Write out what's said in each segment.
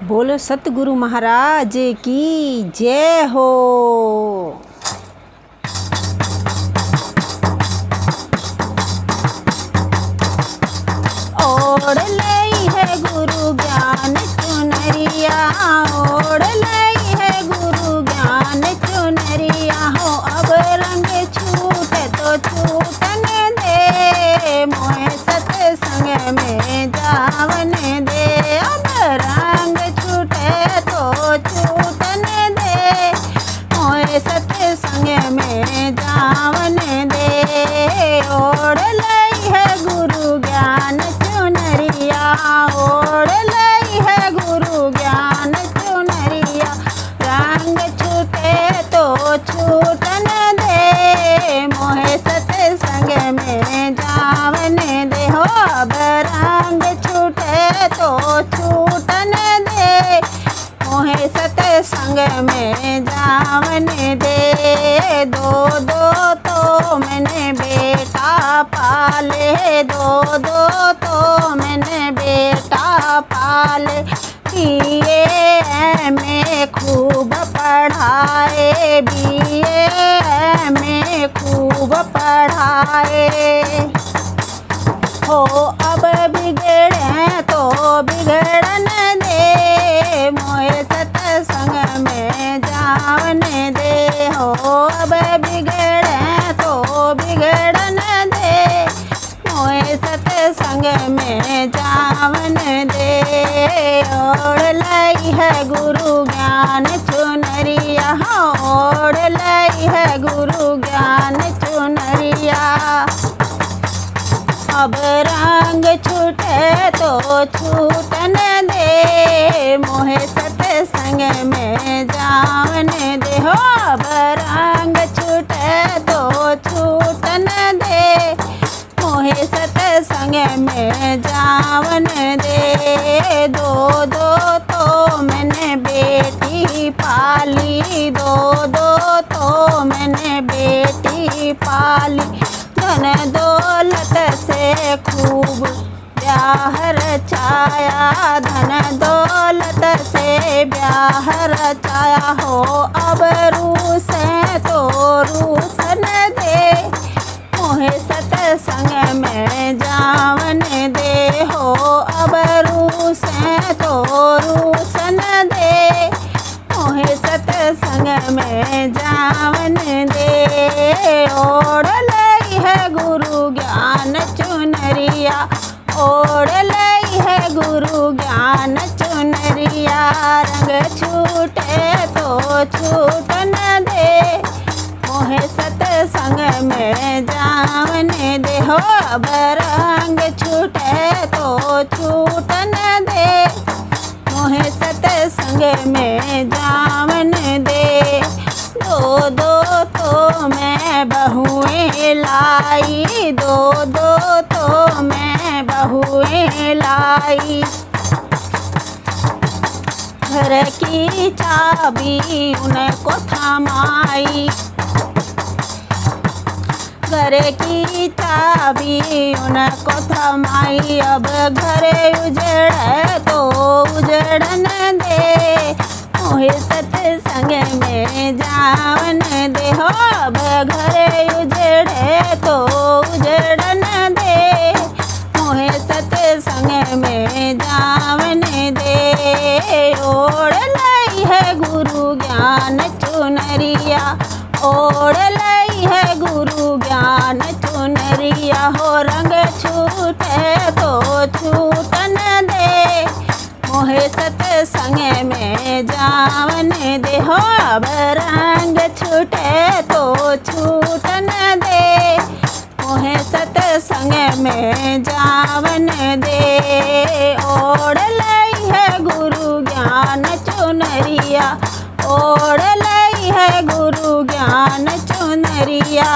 बोलो सतगुरु महाराज की जय हो। ओढ़ लई है गुरु ज्ञान चुनरिया, ओढ़ लई है गुरु ज्ञान चुनरिया हो। अब रंग छूटे तो छूटन दे, मोहे सत्संग में जावन दे। अब रंग छूटे तो छूटन दे, मोहे सत्संग में जावन दे। ओढ़ लई है गुरु ज्ञान चुनरिया, ओढ़ लई है गुरु ज्ञान चुनरिया। रंग छूटे तो छूटन दे, मोहे सत्संग में जावन दे हो। अब रंग छूटे तो छूटन दे, मोहे सत्संग में जावन दे। दो दो तो मैंने बेटा पाले, दो दो तो मैंने बेटा पाले। बीए में खूब पढ़ाए, बीए में खूब पढ़ाए हो। अब बिगड़े तो बिगड़न दे, मोहे सत्संग में जावन दे हो। अब बिगड़े तो बिगड़न दे, मोहे सत्संग में जावन दे। ओढ़ लई है गुरु ज्ञान चुनरिया, ओढ़ लई है गुरु ज्ञान चुनरिया। अब रंग छूटे तो छूटन दे, मोहे सत्संग में जावन दे हो। अब रंग छूटे तो छूटन दे, मोहे सत्संग में जावन दे। दो दो तो मैंने बेटी पाली, दो दो तो मैंने बेटी पाली। धन दौलत से खूब ब्याह रचाया, धन दौलत से ब्याह रचाया हो। अब रूसे तो रूसन दे, मोहे सत्संग में जावन दे हो। अब रूसे तो रूसन दे, मोहे सत्संग में जावन दे। ओढ़ लई है गुरु ज्ञान चुनरिया, ओढ़ लई है गुरु ज्ञान चुनरिया। रंग छूटे तो छूटन दे, मोहे सत्संग में जावन दे हो। अब रंग छूटे तो छूटन दे, मोहे सत्संग में जावन दे। दो दो तो मैं बहुएं लाई, दो दो तो मैं बहुएं लाई। घर की चाबी उनको थमाई, घर की चाबी उनको थमाई। अब घर उजड़े तो उजड़न दे, मोहे सत्संग में जावन दे हो। अब घर उजड़े तो उजड़न दे, मोहे सत्संग में जावन दे। ओढ़ लई है गुरु ज्ञान चुनरिया, ओढ़ लई है गुरु ज्ञान चुनरिया हो। रंग छूटे तो छूटन दे, मोहे सत्संग में जावन दे हो। अब रंग छूटे तो छूटन दे, मोहे सत्संग में जावन दे। ओढ़ लई है गुरु ज्ञान चुनरिया, ओढ़ लई है गुरु ज्ञान चुनरिया।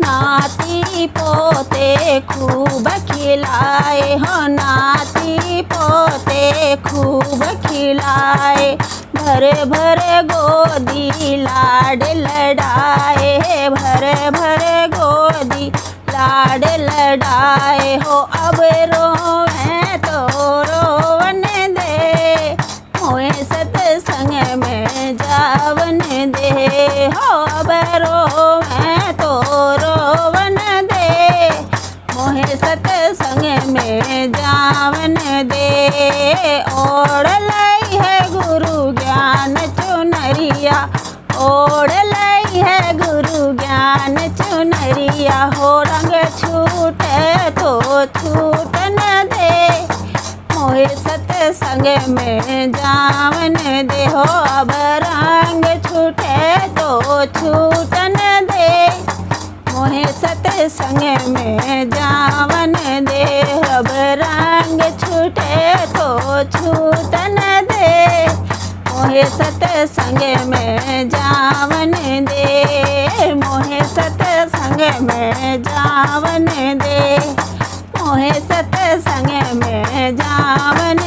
नाती पोते खूब खिलाए हो, नाती पोते खूब खिलाए। भर भर गोदी लाड लड़ाए, भर भर गोदी लाड लड़ाए हो। अब रोवे तो रोवे जावन दे। ओढ़ लई है गुरु ज्ञान चुनरिया, ओढ़ लई है गुरु ज्ञान चुनरिया। हो रंग छूटे तो छूट न दे, मोहे सत्संग में जावन दे। हो अब रंग छूटे तो छूट न दे, मोहे सत्संग में जावन दे। अब रंग छूटे तो छूट न दे, मोहे सत्संग में जावन दे। मोहे सत्संग में जावन दे, मोहे सत्संग में जावन